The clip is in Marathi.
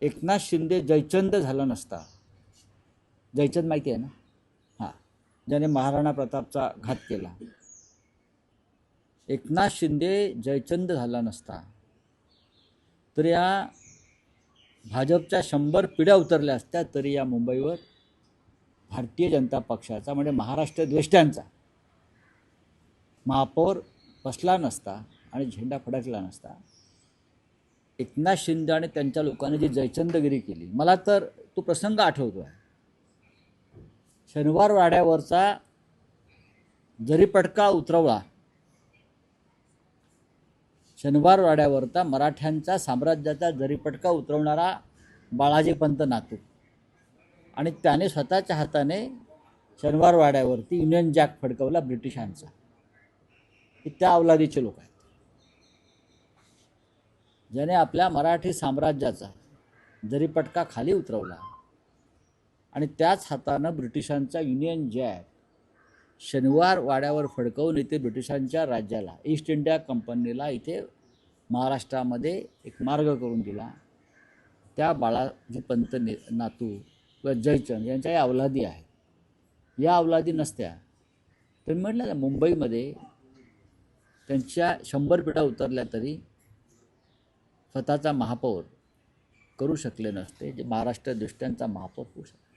एकनाथ शिंदे जयचंद झाला नसता, जयचंद माहिती आहे ना, हां, ज्याने महाराणा प्रतापचा घात केला, एकनाथ शिंदे जयचंद झाला नसता तर या भाजपच्या 100 पिढ्या उतरल्या असत्या तरी या मुंबईवर भारतीय जनता पक्षाचा म्हणजे महाराष्ट्र द्वेष्ट्यांचा महापौर बसला नसता आणि झेंडा फडकला नसता. एकनाथ शिंदे आणि त्यांच्या लोकांनी जी जयचंदगिरी केली, मला तर तो प्रसंग आठवतो आहे. शनिवार वाड्यावरचा जरीपटका उतरवला, शनिवार वाड्यावरचा मराठ्यांचा साम्राज्याचा जरीपटका उतरवणारा बाळाजी पंत नातू, आणि त्याने स्वतःच्या हाताने शनिवार वाड्यावरती युनियन जॅक फडकवला ब्रिटिशांचा. हे त्या अवलादीचे लोक आहेत ज्याने आपल्या मराठी साम्राज्याचा जरीपटका खाली उतरवला आणि त्याच हातानं ब्रिटिशांचा युनियन जॅक शनिवार वाड्यावर फडकवून इथे ब्रिटिशांच्या राज्याला, ईस्ट इंडिया कंपनीला इथे महाराष्ट्रामध्ये एक मार्ग करून दिला. त्या बाळाजी पंत नातू व जयचंद यांच्या या अवलादी आहेत. या अवलादी नसत्या तर म्हटलं ना, मुंबईमध्ये त्यांच्या 100 पिढ्या उतरल्या तरी स्वतःचा महापौर करू शकले नसते, जे महाराष्ट्र द्वेष्ट्यांचा महापौर होऊ शकतो.